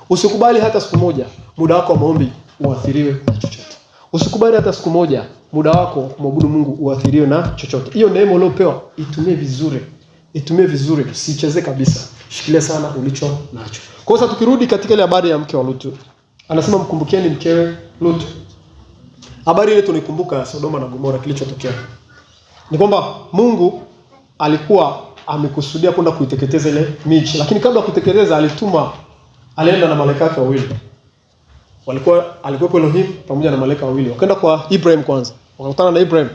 Usikubali hata siku moja muda wako wa maombi uathiriwe na chochote. Usikubali hata siku moja muda wako kumwabudu Mungu uathiriwe na chochote. Hiyo neema uliopewa itumie vizuri. Itumie vizuri, usicheze kabisa. Shikilia sana ulicho nacho. Kwa sasa tukirudi katika ile habari ya mke wa Lutu. Anasema mkumbukieni mkewe Lutu. Habari ile tunaikumbuka Sodoma na Gomora kilichotokea. Ni kwamba Mungu alikuwa amekusudia kwenda kuiteketeza ile miji, lakini kabla ya kuteketeza alienda na malaika wake wawili. Alikuwa Elohim pamoja na malaika wawili. Wakaenda kwa Ibrahim kwanza. Wakakutana na Ibrahim.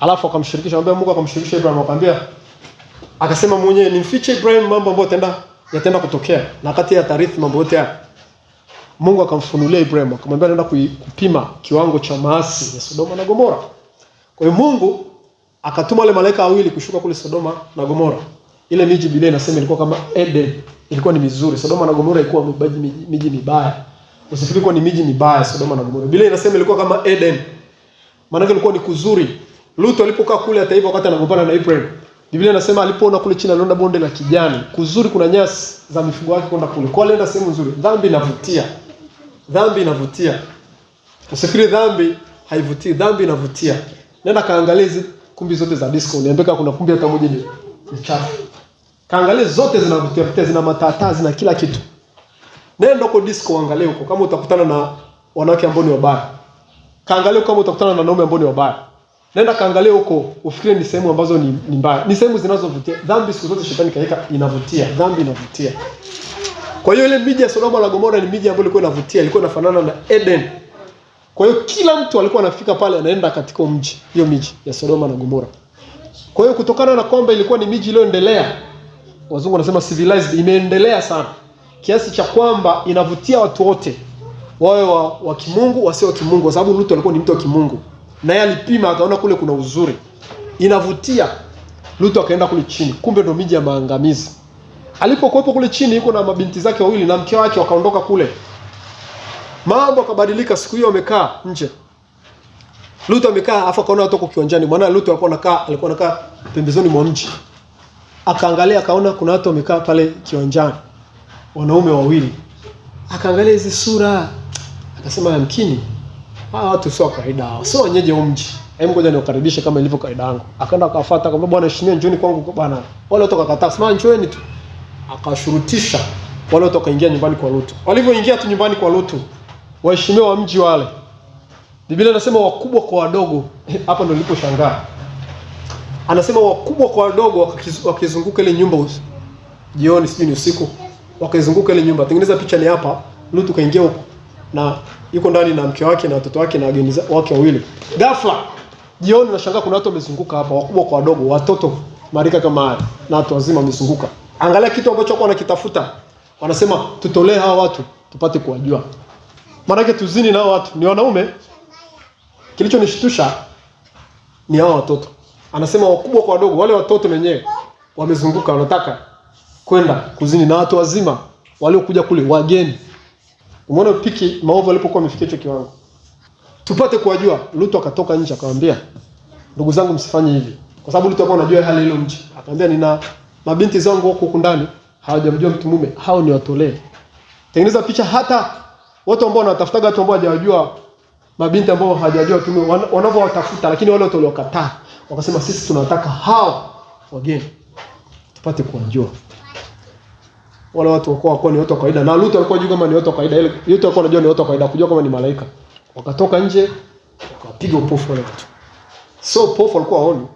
Alafu akamshirikisha, Mungu akamshirikisha Ibrahim, akamwambia akasema mwenyewe nimfiche Ibrahim mambo ambayo yataenda kutokea na kati ya tarithi mambo yote haya. Mungu akamfunulia Ibrahim, akamwambia anaenda kupima kiwango cha maasi ya Sodoma na Gomora. Kwa hiyo Mungu akatuma wale malaika wawili kushuka kule Sodoma na Gomora. Ile miji Biblia inasema ilikuwa kama Eden, ilikuwa ni mizuri. Sodoma na Gomora ilikuwa miji mibaya. Usifikiri kwa ni miji mibaya Sodoma na Gomora. Biblia inasema ilikuwa kama Eden. Maana yake ilikuwa ni kuzuri. Lut alipokaa kule hata hivyo wakati anagombana na Ibrahim, Biblia inasema alipoona kule chini aliona bonde la kijani, kuzuri kuna nyasi za mifugo wake kwenda kule. Kwa alienda sehemu nzuri. Dhambi inavutia. Dhambi inavutia. Usifikiri dhambi haivutii, dhambi inavutia. Nenda kaangalie hizo kumbi zote za disco, niambie kama kuna kumbi hata moja ni chafu. Kaangalie zote zinavutia, zina matata, zina kila kitu. Nenda huko disco angalie huko kama utakutana na wanawake ambao ni wabaya. Kaangalie kama utakutana na wanaume ambao ni wabaya. Nenda kaangalie huko ufikiri ni sehemu ambazo ni mbaya. Ni sehemu zinazovutia. Dhambi siku zote shetani kaika inavutia, dhambi inavutia. Kwa hiyo ile miji ya Sodoma na Gomora ni miji ambayo ilikuwa inavutia, ilikuwa inafanana na Eden. Kwa hiyo kila mtu alikuwa anafika pale anaenda katika mji, hiyo miji ya Sodoma na Gomora. Kwa hiyo kutokana na kwamba ilikuwa ni miji iliyoendelea, wazungu wanasema civilized, imeendelea sana kiasi cha kwamba inavutia watu wote, wawe wa kimungu wasio wa kimungu, kwa sababu Lut alikuwa ni mtu wa kimungu. Na yeye alipima akaona kule kuna uzuri. Inavutia. Lut akaenda kule chini. Kumbe ndio miji ya maangamizi. Alipokuwepo kule chini yuko na mabinti zake wawili na mke wake wakaondoka kule. Mambo yakabadilika, siku hiyo wamekaa nje. Lut amekaa afa kaona watu wako kiwanjani. Maana Lut alikuwa anakaa pembezoni mwa mji. Akaangalia akaona kuna watu wamekaa pale kiwanjani. Wanaume wawili. Akaangalia hizi sura. Akasema yamkini hawa watu sio kawaida hao. Sio wenyeji wa mji. Hebu ngoja niwakaribishe kama ilivyo kawaida yangu. Akaenda akafuata akamwambia bwana heshimia njoni kwangu bwana. Wale watu wakakataa, sema njoeni tu. Akashurutisha wale watu wakaingia nyumbani kwa Lut. Walivyoingia tu nyumbani kwa Lut, waheshimiwa wa mji wale, Biblia inasema wakubwa kwa wadogo. Hapa ndio niliposhangaa. Anasema wakubwa kwa wadogo wakizunguka ile nyumba jioni, sijui ni usiku, wakaizunguka ile nyumba. Tengeneza picha ni hapa. Lut kaingia huko na yuko ndani na mke wake na watoto wake na wageni wake wawili. Ghafla jioni nashangaa kuna watu wamezunguka hapa, wakubwa kwa wadogo, watoto marika kama haya na watu wazima wamezunguka. Angalia kitu ambacho kwa wanakitafuta. Wanasema tutolee hawa watu tupate kuwajua. Maana yake tuzini na hawa watu ni wanaume. Kilichonishtusha ni hawa watoto. Anasema wakubwa kwa wadogo, wale watoto wenyewe wamezunguka wanataka kwenda kuzini na watu wazima waliokuja kule wageni. Umeona piki maovu alipokuwa amefikia hicho kiwango. Tupate kuwajua. Lut akatoka nje akamwambia, ndugu zangu msifanye hivi. Kwa sababu Lut alikuwa anajua hali ile mji. Akamwambia nina mabinti zangu wako huko ndani, hawajamjua mtu mume, hao ni watolee. Tengeneza picha hata watu ambao wanatafuta watu ambao hawajajua, mabinti ambao hawajajua mtu mume wanavyowatafuta, lakini wale watu waliokataa wakasema sisi tunataka hao wageni. Tupate kuwajua. Wale watu walikuwa ni watu wa kawaida, na Lut alikuwa anajua kama ni watu wa kawaida. Ile yote alikuwa anajua ni watu wa kawaida, kujua kama ni malaika. Wakatoka nje wakapiga upofu wale watu. So upofu walikuwa waoni.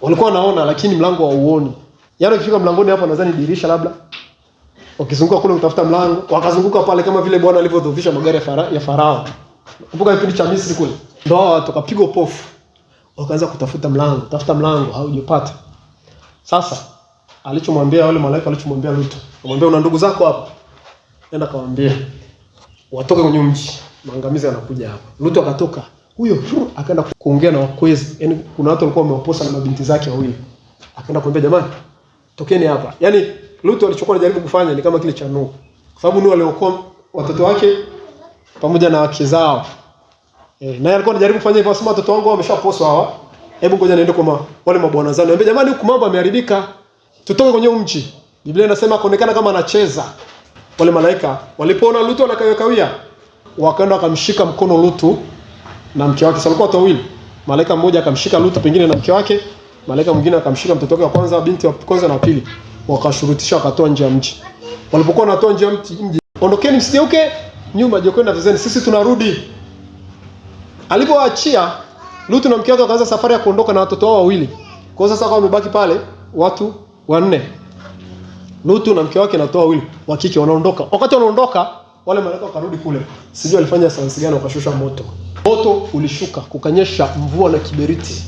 Walikuwa wanaona lakini mlango hauoni. Yaani ukifika mlangoni hapa nadhani dirisha labda. Wakizunguka kule utafuta mlango, wakazunguka pale kama vile Bwana alivyodhoofisha magari ya Farao. Kumbuka kipindi cha Misri kule. Ndio watu wakapiga upofu. Wakaanza kutafuta mlango, haujapata. Sasa alichomwambia wale malaika, alichomwambia Lut, akamwambia una ndugu zako hapa, nenda kawaambie watoke kwenye mji, maangamizi yanakuja hapa. Lut akatoka huyo akaenda kuongea na wakwezi, yani kuna watu walikuwa wamewaposa na mabinti zake wawili. Akaenda kuambia jamani, tokeni hapa. Yani Lut alichokuwa anajaribu kufanya ni kama kile cha Nuhu, kwa sababu Nuhu aliokoa watoto wake pamoja na wake zao. Naye alikuwa anajaribu kufanya hivyo, asema watoto wangu wameshaposwa hawa, hebu ngoja niende kwa wale mabwana zao niambie jamani, huku mambo yameharibika, tutoke kwenye mji. Biblia inasema akaonekana kama anacheza. Wale malaika walipoona Lut anakawia, wakaenda wakamshika mkono Lut na mke wake. Walikuwa watu wawili. Malaika mmoja akamshika Lut pengine na mke wake, malaika mwingine akamshika mtoto wake wa kwanza, binti wa kwanza na pili. Wakashurutisha wakatoa nje ya mji. Walipokuwa wanatoa nje ya mji, ondokeni msigeuke nyuma, jiokeni na vizeni, sisi tunarudi. Alipowaachia Lut na mke wake wakaanza safari ya kuondoka na watoto wao wawili. Kwa sasa kwa wamebaki pale watu wanne. Lut na mke wake na watoto wawili wa kike wanaondoka. Wakati wanaondoka wale malaika wakarudi kule. Sijui alifanya sayansi gani, wakashusha moto. Moto ulishuka, kukanyesha mvua na kiberiti.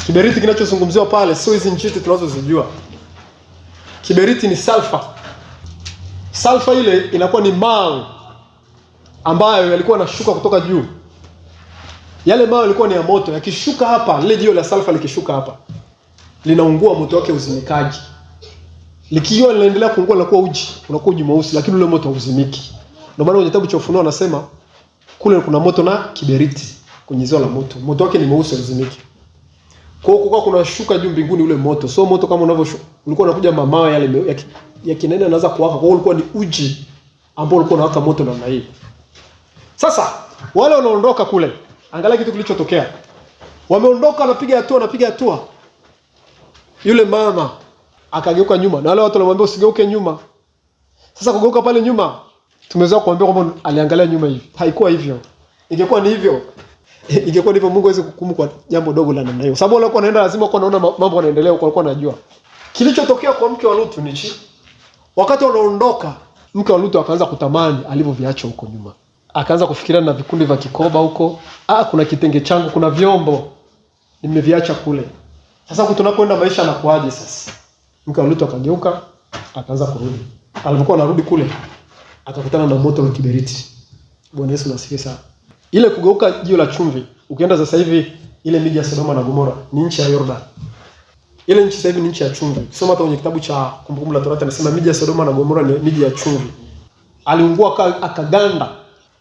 Kiberiti kinachozungumziwa pale sio hizi njiti tunazozijua. Kiberiti ni sulfur. Sulfur ile inakuwa ni mawe ambayo yalikuwa yanashuka kutoka juu. Yale mawe yalikuwa ni ya moto, yakishuka hapa, lile jiwe la sulfur likishuka hapa, linaungua, moto wake uzimikaji. Likiwa linaendelea kuungua linakuwa unakuwa uji mweusi, lakini ule moto hauzimiki. Ndio maana kwenye kitabu cha Ufunuo anasema kule kuna moto na kiberiti. kwenye ziwa la moto. Moto wake ni mweusi uzimiki. Kwa hiyo kulikuwa kuna shuka juu mbinguni ule moto. So moto kama unavyoshuka ulikuwa unakuja mamawe yale ya kinene anaanza kuwaka. Kwa hiyo ulikuwa ni uji ambao ulikuwa unawaka moto namna hii. Sasa wale wanaondoka kule, angalia kitu kilichotokea. Wameondoka wanapiga hatua. Yule mama akageuka nyuma na wale watu walimwambia usigeuke nyuma. Sasa kugeuka pale nyuma, tumezoea kuambia kwamba aliangalia nyuma hivi. Haikuwa hivyo. Ingekuwa ni hivyo Mungu hawezi kuhukumu kwa jambo dogo la namna hiyo. Sababu wale walikuwa wanaenda lazima kwa naona mambo yanaendelea huko, walikuwa wanajua. Kilichotokea kwa mke wa Lutu ni wakati wanaondoka, mke wa Lutu akaanza kutamani alivyoviacha huko nyuma. Akaanza kufikiria na vikundi vya kikoba huko. Kuna kitenge changu, kuna vyombo nimeviacha kule. Sasa tunapoenda maisha yanakuaje sasa? Mke wa Lutu akageuka, akaanza kurudi. Alipokuwa anarudi kule, akakutana na moto wa kiberiti. Bwana Yesu asifiwe sana. Ile kugeuka jiwe la chumvi, ukienda sasa hivi ile miji ya Sodoma na Gomora ni nchi ya Yordan. Ile nchi sasa hivi ni nchi ya chumvi. Soma hata kwenye kitabu cha Kumbukumbu la Torati anasema miji ya Sodoma na Gomora ni miji ya chumvi. Aliungua akaganda,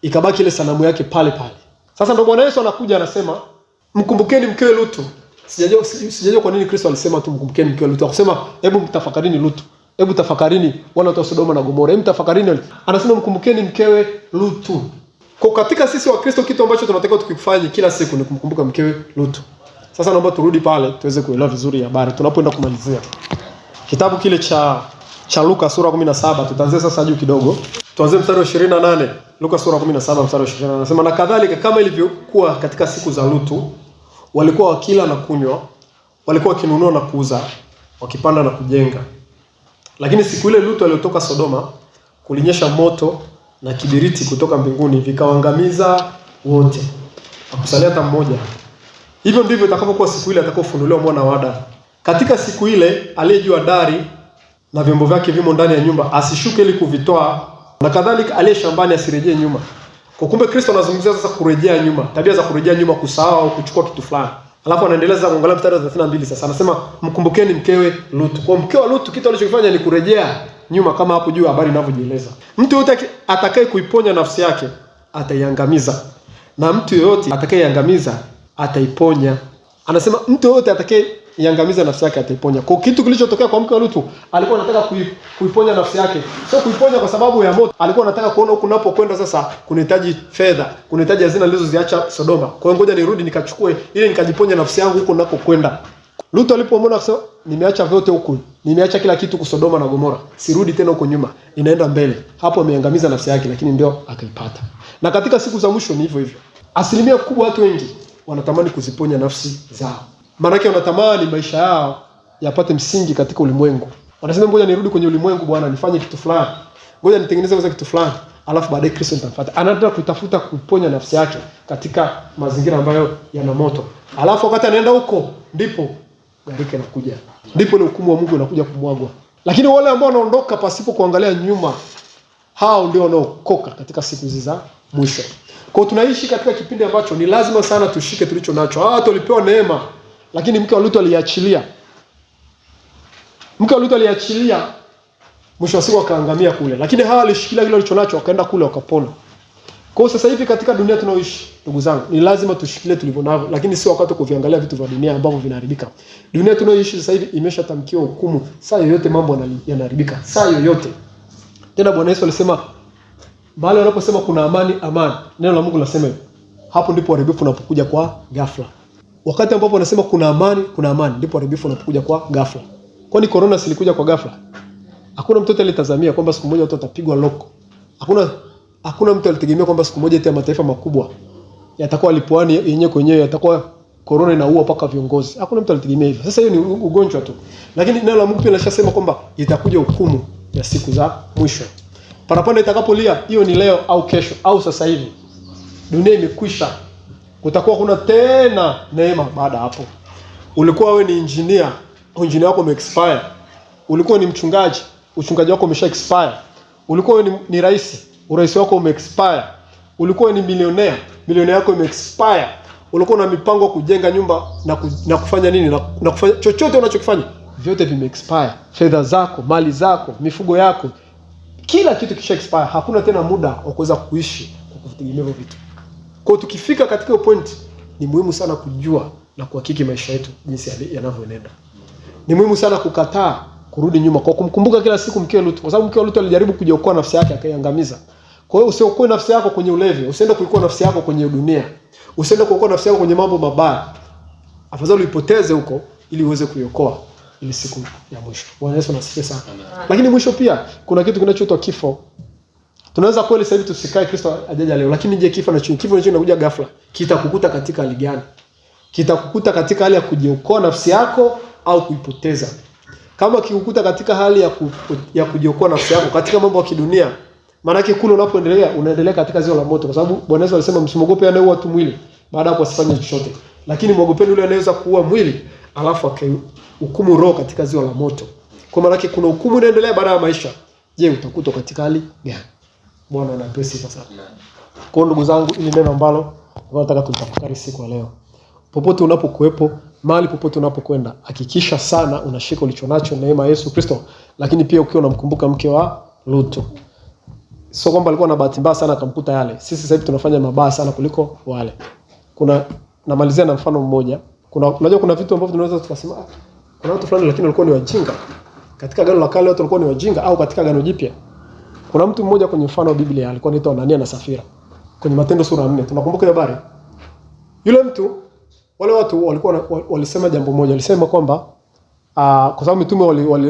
ikabaki ile sanamu yake pale pale. Sasa ndio Bwana Yesu anakuja anasema, mkumbukeni mkewe Lutu. Sijajua kwa nini Kristo alisema tu mkumbukeni mkewe Lutu. Akasema hebu mtafakarini Lutu. Hebu tafakarini wana wa Sodoma na Gomora. Hebu tafakarini. Anasema mkumbukeni mkewe Lutu. Kwa katika sisi wa Kristo kitu ambacho tunatakiwa tukifanye kila siku ni kumkumbuka mkewe Lutu. Sasa naomba turudi pale tuweze kuelewa vizuri habari tunapoenda kumalizia. Kitabu kile cha Luka sura 17 tutaanzia sasa juu kidogo. Tuanze mstari wa 28. Luka sura 17 mstari wa 28. Anasema na kadhalika kama ilivyokuwa katika siku za Lutu, walikuwa wakila na kunywa, walikuwa wakinunua na kuuza, wakipanda na kujenga. Lakini siku ile Lutu aliotoka Sodoma, kulinyesha moto na kibiriti kutoka mbinguni vikawaangamiza wote. Hakusalia hata mmoja. Hivyo ndivyo itakapokuwa siku ile atakapofunuliwa mwana wa Adamu. Katika siku ile aliyejua dari na vyombo vyake vimo ndani ya nyumba asishuke ili kuvitoa, na kadhalika aliye shambani asirejee nyuma. Kwa kumbe Kristo anazungumzia sasa kurejea nyuma, tabia za kurejea nyuma, kusahau au kuchukua kitu fulani. Alafu anaendeleza kuangalia mstari wa 32 sasa. Anasema mkumbukeni mkewe Lutu. Kwa mkewe Lutu kitu alichokifanya ni kurejea nyuma kama hapo juu habari inavyojieleza. Mtu yote atakaye kuiponya nafsi yake ataiangamiza. Na mtu yote atakayeiangamiza ataiponya. Anasema mtu yote atakayeiangamiza nafsi yake ataiponya. Kwa kitu kilichotokea kwa mke wa Lutu, alikuwa anataka kuiponya nafsi yake. Sio kuiponya kwa sababu ya moto. Alikuwa anataka kuona huko unapokwenda sasa kunahitaji fedha, kunahitaji hazina nilizoziacha Sodoma. Kwa hiyo ngoja nirudi nikachukue ili nikajiponya nafsi yangu huko ninakokwenda. Lutu alipomwona akasema nimeacha vyote huko. Nimeacha kila kitu kwa Sodoma na Gomora. Sirudi tena huko nyuma. Inaenda mbele. Hapo ameangamiza nafsi yake lakini ndio akaipata. Na katika siku za mwisho ni hivyo hivyo. Asilimia kubwa watu wengi wanatamani kuziponya nafsi zao. Maana yake wanatamani maisha yao yapate msingi katika ulimwengu. Wanasema ngoja nirudi kwenye ulimwengu Bwana nifanye kitu fulani. Ngoja nitengeneze kitu fulani. Alafu baadaye Kristo nitamfuata. Anataka kutafuta kuponya nafsi yake katika mazingira ambayo yana moto. Alafu wakati anaenda huko ndipo gharika inakuja. Ndipo ile hukumu wa Mungu inakuja kumwagwa. Lakini wale ambao wanaondoka pasipo kuangalia nyuma, hao ndio wanaokoka katika siku hizi za mwisho. Kwa tunaishi katika kipindi ambacho ni lazima sana tushike tulicho nacho. Watu walipewa neema, lakini mke wa Lutu aliachilia. Mke wa Lutu aliachilia, mwisho wa siku akaangamia kule. Lakini hawa walishikilia kile walicho nacho, wakaenda kule wakapona. Kwa sasa hivi katika dunia tunaoishi, ndugu zangu, ni lazima tushikilie tulivyo navyo, lakini si wakati kuviangalia vitu vya dunia ambavyo vinaharibika. Dunia tunaoishi sasa hivi imeshatamkiwa hukumu. Saa yoyote mambo yanaharibika. Saa yoyote. Tena Bwana Yesu alisema mahali wanaposema kuna amani, neno la Mungu linasema hapo ndipo uharibifu unapokuja kwa ghafla. Wakati ambapo wanasema kuna amani, ndipo uharibifu unapokuja kwa ghafla. Kwani corona silikuja kwa ghafla? Hakuna mtu alitazamia kwamba siku moja watu watapigwa loko. Hakuna mtu alitegemea kwamba siku moja eti mataifa makubwa yatakuwa lipoani yenyewe kwenyewe, yatakuwa corona inaua mpaka viongozi. Hakuna mtu alitegemea hivyo. Sasa hiyo ni ugonjwa tu. Lakini neno la Mungu pia linashasema kwamba itakuja hukumu ya siku za mwisho. Parapanda itakapolia, hiyo ni leo au kesho au sasa hivi. Dunia imekwisha. Kutakuwa kuna tena neema baada hapo. Ulikuwa wewe ni engineer, engineer wako umeexpire. Ulikuwa ni mchungaji, uchungaji wako umesha expire. Ulikuwa wewe ni rais, urais wako umeexpire. Ulikuwa ni milionea, milionea yako imeexpire. Ulikuwa na mipango ya kujenga nyumba na kufanya nini na kufanya chochote unachokifanya, vyote vimeexpire. Fedha zako, mali zako, mifugo yako, kila kitu kisha expire. Hakuna tena muda wa kuweza kuishi kwa kutegemea hivyo vitu. Kwa tukifika katika point ni muhimu sana kujua na kuhakiki maisha yetu jinsi yanavyoenenda. Ni muhimu sana kukataa kurudi nyuma kwa kumkumbuka kila siku mkewe Lutu, kwa sababu mkewe Lutu alijaribu kujiokoa nafsi yake akaiangamiza. Kwa hiyo usiokoe nafsi yako kwenye ulevi, usiende kuikoa nafsi yako kwenye dunia. Usiende kuokoa nafsi yako kwenye mambo mabaya. Afadhali uipoteze huko ili uweze kuiokoa ili siku ya mwisho. Bwana Yesu asifiwe sana. Lakini mwisho pia kuna kitu kinachoitwa kifo. Tunaweza kweli sasa hivi tusikae Kristo ajaja leo, lakini je, kifo nacho kinakuja ghafla. Kitakukuta katika hali gani? Kitakukuta katika hali ya kujiokoa nafsi yako au kuipoteza. Kama kikukuta katika hali ya kujiokoa nafsi yako katika mambo ya kidunia, maana yake kule unaendelea katika ziwa la moto, kwa sababu Bwana Yesu alisema msimogope anayeua tu mwili, baada hapo asifanye chochote. Lakini mwogopeni yule anayeweza kuua mwili alafu akahukumu roho katika ziwa la moto. Kwa maana yake kuna hukumu inaendelea baada ya maisha. Je, utakutwa katika hali gani? Bwana anapewa sifa sana. Kwa ndugu zangu, ili neno ambalo nataka tutafakari siku ya leo. Popote unapokuepo, mahali popote unapokwenda, hakikisha sana unashika ulichonacho neema ya Yesu Kristo, lakini pia ukiwa unamkumbuka mke wa Lutu. Sio kwamba alikuwa na bahati mbaya sana akamkuta yale. Sisi sasa hivi tunafanya mabaya sana kuliko wale. Namalizia na mfano mmoja. Unajua kuna vitu ambavyo tunaweza tukasema kuna watu fulani lakini walikuwa ni wajinga. Katika Agano la Kale watu walikuwa ni wajinga, au katika Agano Jipya. Kuna mtu mmoja kwenye mfano wa Biblia alikuwa anaitwa Anania na Safira. Kwenye Matendo sura 4 tunakumbuka hiyo habari. Yule mtu, wale watu walisema jambo moja, walisema kwamba kwa sababu mitume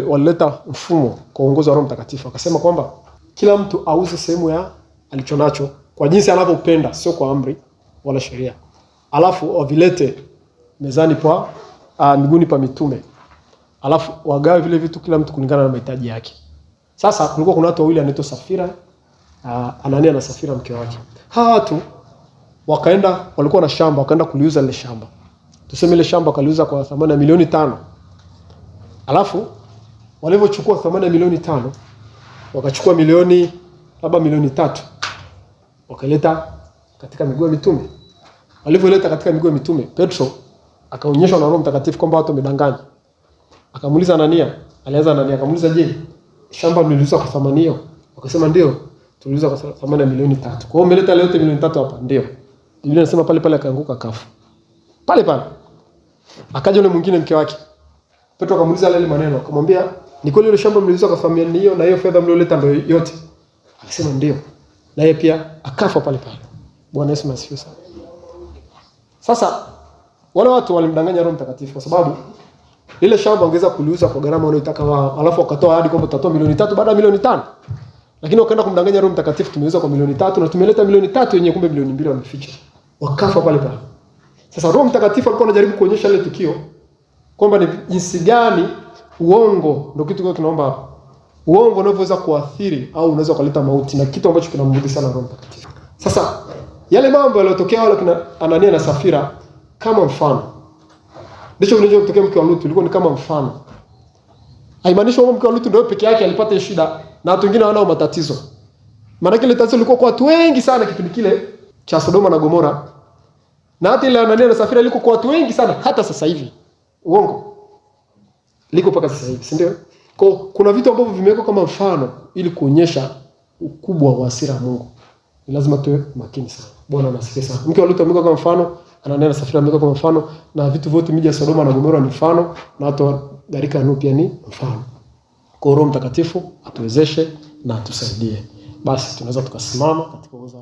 walileta mfumo kwa uongozi wa Roho Mtakatifu. Akasema kwamba kila mtu auze sehemu ya alichonacho kwa jinsi anavyopenda, sio kwa amri wala sheria. Alafu wavilete mezani kwa miguuni pa mitume. Alafu wagawe vile vitu kila mtu kulingana na mahitaji yake. Sasa kulikuwa kuna watu wawili anaitwa Safira, Anania na Safira mke wake. Hawa watu walikuwa na shamba, wakaenda kuliuza ile shamba. Tuseme ile shamba kaliuza kwa thamani ya milioni 5. Alafu walivyochukua thamani ya milioni 5, wakachukua milioni 3 wakaleta katika miguu ya mitume. Walivyoleta katika miguu ya mitume, Petro akaonyeshwa na Roho Mtakatifu kwamba watu wamedanganya. Akamuuliza Anania, akamuuliza, je, shamba mliuza kwa thamani hiyo? Wakasema ndio, tuliuza kwa thamani ya milioni 3. Kwa hiyo umeleta leo milioni 3 hapa? Ndio. Biblia inasema pale akaanguka kafu. Pale. Akaja yule mwingine mke wake. Petro akamuuliza yale maneno, akamwambia, ni kweli ile shamba mliuza kwa thamani hiyo na hiyo fedha mlioleta ndio yote? Akasema ndio. Na yeye pia akafa pale. Bwana Yesu asifiwe sana. Sasa wale watu walimdanganya Roho Mtakatifu kwa sababu ile shamba ongeza kuliuza kwa gharama wanayotaka wao, alafu wakatoa ahadi kwamba tutatoa milioni 3 baada ya milioni 5. Lakini wakaenda kumdanganya Roho Mtakatifu, tumeuza kwa milioni 3 na tumeleta milioni 3 yenyewe, kumbe milioni 2 wameficha. Wakafa pale. Sasa Roho Mtakatifu alikuwa anajaribu kuonyesha ile tukio kwamba ni jinsi gani uongo ndio kitu tunaomba hapa. Uongo unavyoweza kuathiri au unaweza kuleta mauti, na kitu ambacho kinamrudi sana Roho Mtakatifu. Sasa yale mambo yaliyotokea wale kina Anania na Safira kama mfano. Ndicho kilichotokea mke wa Lutu, ilikuwa ni kama mfano. Haimaanishi kwamba mke wa Lutu ndio peke yake alipata shida na watu wengine wanao matatizo. Maana kile tatizo lilikuwa kwa watu wengi sana kipindi kile cha Sodoma na Gomora. Na hata ile Anania na Safira liko kwa watu wengi sana hata sasa hivi. Uongo liko mpaka sasa hivi, si ndio? Kuna vitu ambavyo vimewekwa kama mfano ili kuonyesha ukubwa wa hasira ya Mungu. Ni lazima tuwe makini sana. Bwana asifiwe sana. Mke wa Lutu amewekwa kama mfano, Anania na Safira amewekwa kama mfano, na vitu vyote miji ya Sodoma na Gomora ni mfano, na hata gharika ya Nuhu pia ni mfano. Kwa Roho Mtakatifu atuwezeshe na atusaidie. Basi tunaweza tukasimama katika uwezo